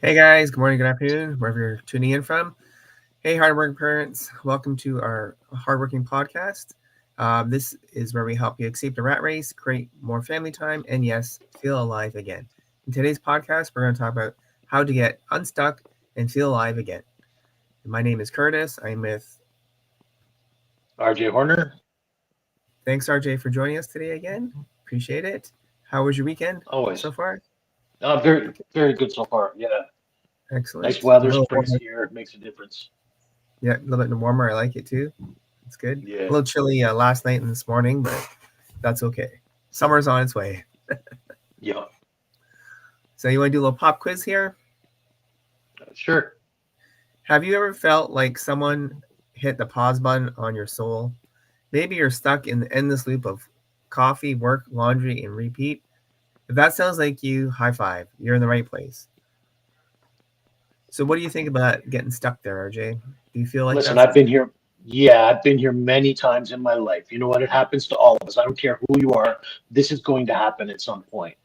Hey guys, good morning, good afternoon, wherever you're tuning in from. Hey, hardworking parents, welcome to our Hardworking Podcast. This is where we help you escape the rat race, create more family time, and yes, feel alive again. In today's podcast, we're going to talk about how to get unstuck and feel alive again. My name is Curtis. I'm with, RJ Horner, thanks RJ for joining us today again. Appreciate it. How was your weekend always. so far? Very, very good so far. Yeah, nice Excellent. A weather, little spring's warmer. here, it makes a difference. Yeah, a little bit warmer. I like it too. It's good. A Yeah, little chilly last night and this morning, but that's okay. Summer's on its way. yeah, So you want to do a little pop quiz here? sure. Have you ever felt like someone hit the pause button on your soul? Maybe you're stuck in the endless loop of coffee, work, laundry, and repeat. If that sounds like you, high five. You're in the right place. So what do you think about getting stuck there, RJ? Do you feel like Listen, that's I've been here. Yeah, I've been here many times in my life. You know what? It happens to all of us. I don't care who you are. This is going to happen at some point.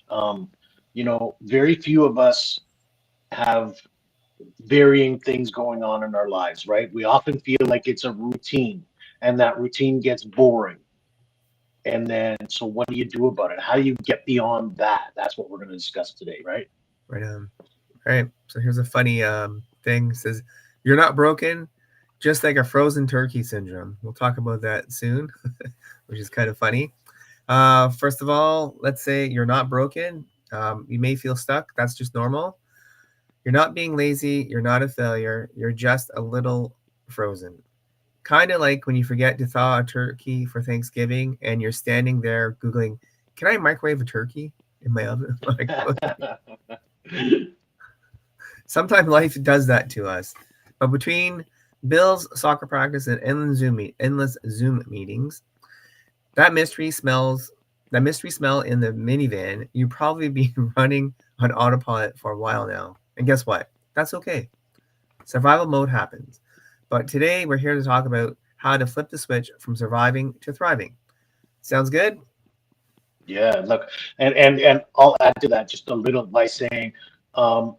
Very few of us have varying things going on in our lives, right? We often feel like it's a routine, and that routine gets boring. And then, so what do you do about it? How do you get beyond that? That's what we're going to discuss today, right? right? All right. So here's a funny thing. It says you're not broken, just like a frozen turkey syndrome. We'll talk about that soon, which is kind of funny. First of all, let's say you're not broken. You may feel stuck. That's just normal. You're not being lazy. You're not a failure. You're just a little frozen. Kind of like when you forget to thaw a turkey for Thanksgiving and you're standing there Googling, can I microwave a turkey in my oven? Like, sometimes life does that to us. But between bills, soccer practice, and endless Zoom meetings, that mystery smells that mystery smell in the minivan, you probably been running on autopilot for a while now. And guess what? That's okay. Survival mode happens. But today we're here to talk about how to flip the switch from surviving to thriving. Sounds good? Yeah, look, and I'll add to that just a little by saying, um,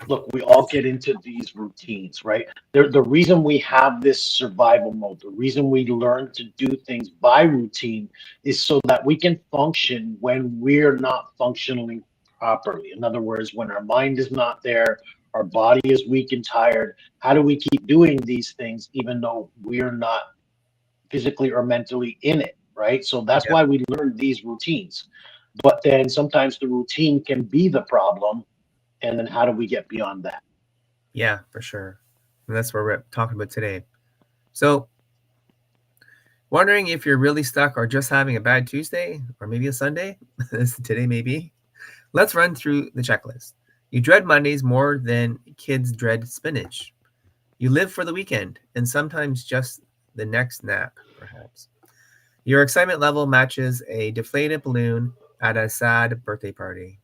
look, we all get into these routines, right? The reason we have this survival mode, the reason we learn to do things by routine is so that we can function when we're not functioning properly. In other words, when our mind is not there, our body is weak and tired. How do we keep doing these things even though we're not physically or mentally in it, right? So that's Yeah. why we learn these routines. But then sometimes the routine can be the problem. And then how do we get beyond that? Yeah, for sure. And that's what we're talking about today. So, wondering if you're really stuck or just having a bad Tuesday or maybe a Sunday, as today may be. Let's run through the checklist. You dread Mondays more than kids dread spinach. You live for the weekend and sometimes just the next nap, perhaps. Your excitement level matches a deflated balloon at a sad birthday party.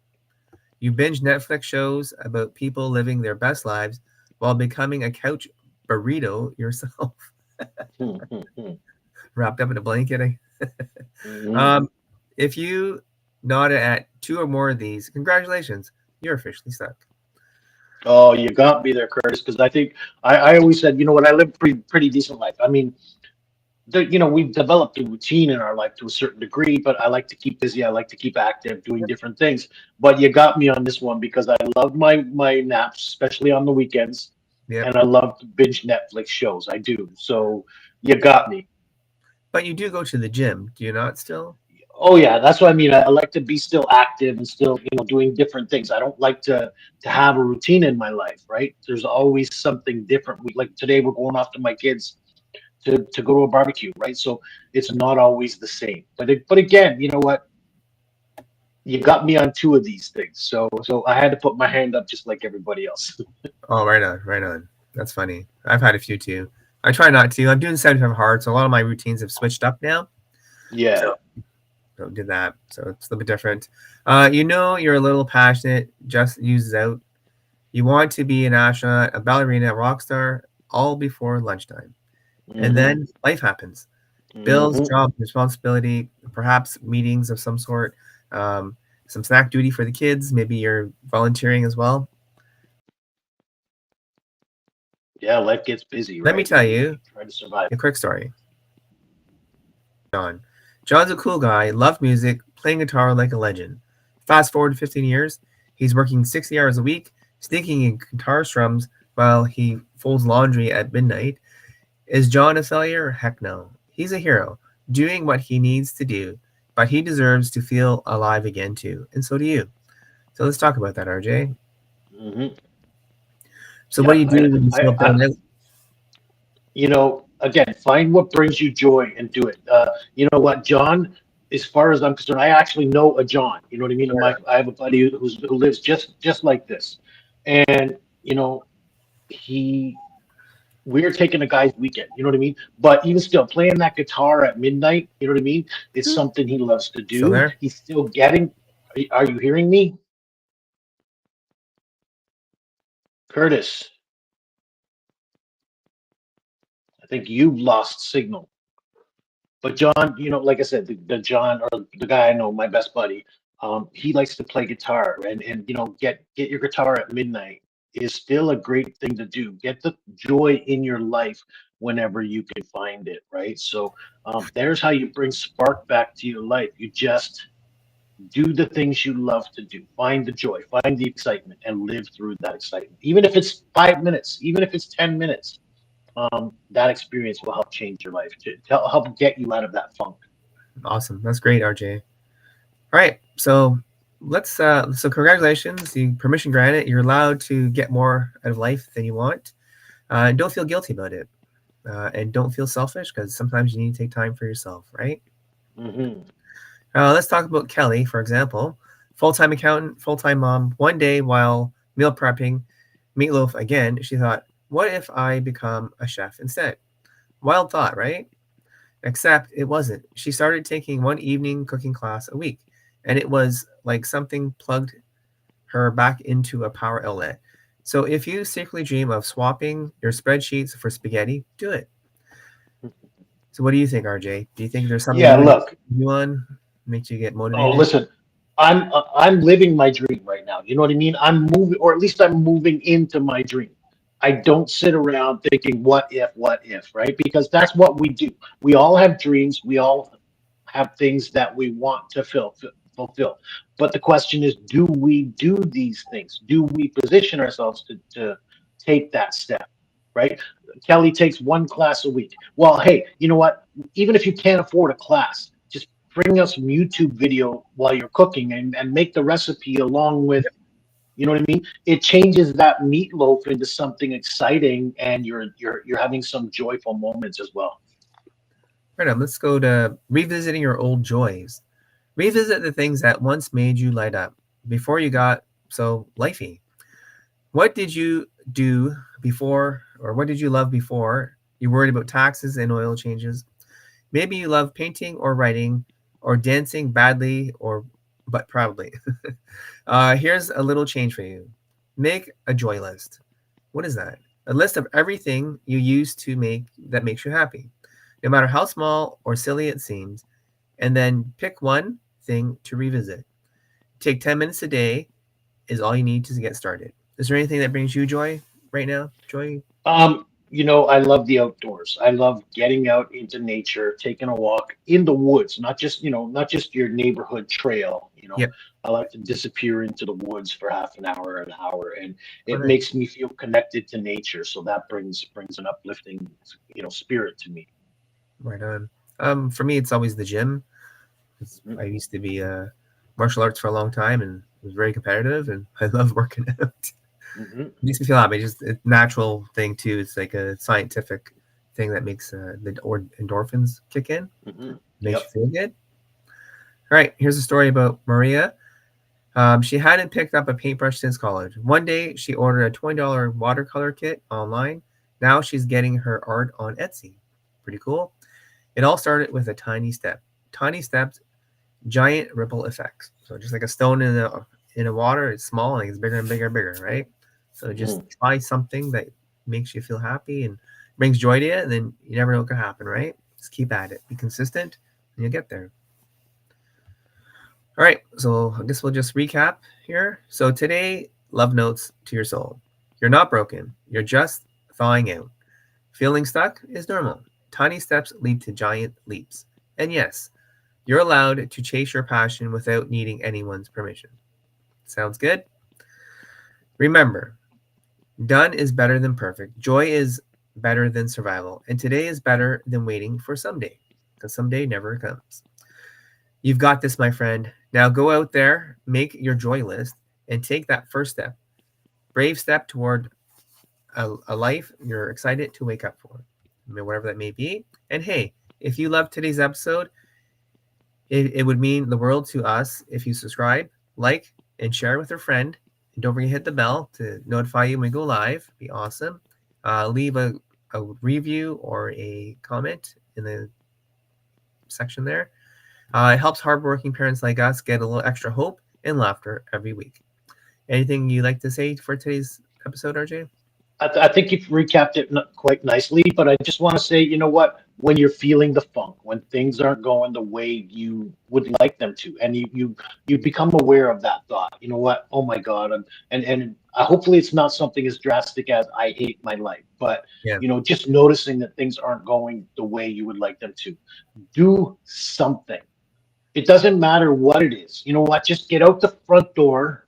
You binge Netflix shows about people living their best lives while becoming a couch burrito yourself, wrapped up in a blanket. Mhm. Um, if you nodded at two or more of these, congratulations, you're officially stuck. Oh, you got me there, Curtis, because I think I always said, you know what, I live pretty decent life. I mean, we've developed a routine in our life to a certain degree, but I like to keep busy. I like to keep active, doing different things. But you got me on this one because I love my naps, especially on the weekends, Yep. and I love to binge Netflix shows. I do. So you got me. But you do go to the gym, do you not still? Oh yeah, that's what I mean. I like to be still active and still, doing different things. I don't like to have a routine in my life, right? There's always something different. We like today we're going off to my kids to go to a barbecue, right? So it's not always the same. But again, you know what? You got me on two of these things. So I had to put my hand up just like everybody else. Oh, right on, right on. That's funny. I've had a few too. I try not to. I'm doing 75 hard, so a lot of my routines have switched up now. Yeah. So don't do that. So it's a little bit different. You're a little passionate, just uses out. You want to be an astronaut, a ballerina, a rock star, all before lunchtime. And Hmm. then life happens. Bills, Hmm. job, responsibility, perhaps meetings of some sort, um, some snack duty for the kids. Maybe you're volunteering as well. Yeah, life gets busy, Let me right? tell You you try to survive. a quick story. John. John's a cool guy, loved music, playing guitar like a legend. Fast forward to 15 years, he's working 60 hours a week, sneaking in guitar strums while he folds laundry at midnight. Is John a failure? Heck no. He's a hero, doing what he needs to do, but he deserves to feel alive again too, and so do you. So let's talk about that, RJ. Hmm. So what do Yeah, you do when you feel burned out? again, find what brings you joy and do it. You know what, John? As far as I'm concerned, I actually know a John. You know what I mean? I have a buddy who lives just like this, and you know he we're taking a guy's weekend. You know what I mean? But even still, playing that guitar at midnight. You know what I mean? It's something he loves to Still do. there? He's still getting. Are you hearing me, Curtis? I think you've lost signal. But John, like I said, the John or the guy I know, my best buddy, he likes to play guitar and get your guitar at midnight is still a great thing to do. Get the joy in your life whenever you can find it, right? So there's how you bring spark back to your life. You just do the things you love to do. Find the joy, find the excitement, and live through that excitement. Even if it's 5 minutes, even if it's 10 minutes, that experience will help change your life to help get you out of that funk. Awesome. That's great, RJ. All right. So congratulations. The permission granted. You're allowed to get more out of life than you want. And don't feel guilty about it. And don't feel selfish because sometimes you need to take time for yourself, right? Hmm. Let's talk about Kelly, for example. Full time accountant, full time mom. One day while meal prepping meatloaf again, she thought, what if I become a chef instead? Wild thought, right? Except it wasn't. She started taking one evening cooking class a week, and it was like something plugged her back into a power outlet. So if you secretly dream of swapping your spreadsheets for spaghetti, do it. So what do you think, RJ? Do you think there's something Yeah, you would look. do on makes you get Oh, motivated? listen. I'm living my dream right now. You know what I mean? I'm moving, or at least I'm moving into my dream. I don't sit around thinking what if, right? Because that's what we do. We all have dreams. We all have things that we want to fulfill. But the question is, do we do these things? Do we position ourselves to take that step, right? Kelly takes one class a week. Well, hey, you know what? Even if you can't afford a class, just bring us some YouTube video while you're cooking and make the recipe along with, you know what I mean? It changes that meatloaf into something exciting and you're having some joyful moments as well. Right on. Let's go to revisiting your old joys. Revisit the things that once made you light up before you got so lifey. What did you do before, or what did you love before you worried about taxes and oil changes? Maybe you love painting or writing or dancing badly or but proudly. Here's a little change for you. Make a joy list. What is that? A list of everything you used to make that makes you happy, no matter how small or silly it seems, and then pick one thing to revisit. Take 10 minutes a day is all you need to get started. Is there anything that brings you joy right now? Joy? I love the outdoors. I love getting out into nature, taking a walk in the woods, not just your neighborhood trail. Yep. I like to disappear into the woods for half an hour, and Oh, it nice. makes me feel connected to nature. So that brings an uplifting, spirit to me. Right on. For me, it's always the gym. Mhm. I used to be martial arts for a long time and was very competitive, and I love working out. It Hmm. makes me feel happy. Just a natural thing too. It's like a scientific thing that makes the endorphins kick in, Hmm. makes you Yep. feel good. All right, here's a story about Maria. She hadn't picked up a paintbrush since college. One day, she ordered a $20 watercolor kit online. Now she's getting her art on Etsy. Pretty cool. It all started with a tiny step. Tiny steps, giant ripple effects. So just like a stone in the water, it's small and it's bigger and bigger and bigger, right? So just Hmm. try something that makes you feel happy and brings joy to you, and then you never know what could happen, right? Just keep at it. Be consistent, and you'll get there. All right, so I guess we'll just recap here. So today, love notes to your soul. You're not broken. You're just thawing out. Feeling stuck is normal. Tiny steps lead to giant leaps. And yes, you're allowed to chase your passion without needing anyone's permission. Sounds good? Remember, done is better than perfect. Joy is better than survival. And today is better than waiting for someday, because someday never comes. You've got this, my friend. Now go out there, make your joy list, and take that first step. Brave step toward a life you're excited to wake up for, whatever that may be. And hey, if you love today's episode, it would mean the world to us if you subscribe, like, and share with a friend. And don't forget to hit the bell to notify you when we go live. Be awesome. Leave a review or a comment in the section there. It helps hardworking parents like us get a little extra hope and laughter every week. Anything you'd like to say for today's episode, RJ? I think you've recapped it quite nicely, but I just want to say, you know what? When you're feeling the funk, when things aren't going the way you would like them to, and you become aware of that thought. You know what? Oh my God! And hopefully it's not something as drastic as I hate my life, but Yeah. just noticing that things aren't going the way you would like them to. Do something. It doesn't matter what it is. You know what? Just get out the front door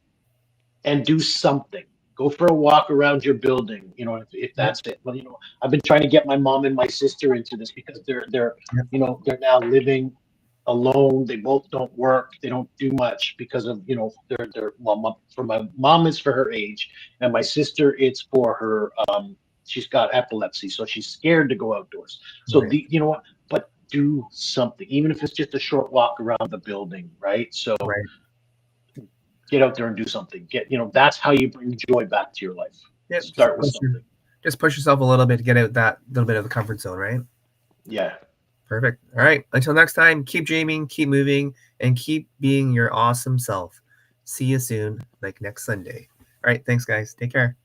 and do something. Go for a walk around your building, if Yep. that's it. Well, I've been trying to get my mom and my sister into this because Yep. they're now living alone. They both don't work. They don't do much because of, their well, for my mom, it's for her age, and my sister, it's for her. She's got epilepsy, so she's scared to go outdoors. So Right. you know what? But do something, even if it's just a short walk around the building, right? So Right. get out there and do something. That's how you bring joy back to your life. Yep. Start with something. Just push yourself a little bit to get out that little bit of the comfort zone, right? Yeah. Perfect. All right. Until next time, keep dreaming, keep moving, and keep being your awesome self. See you soon, like next Sunday. All right. Thanks, guys. Take care.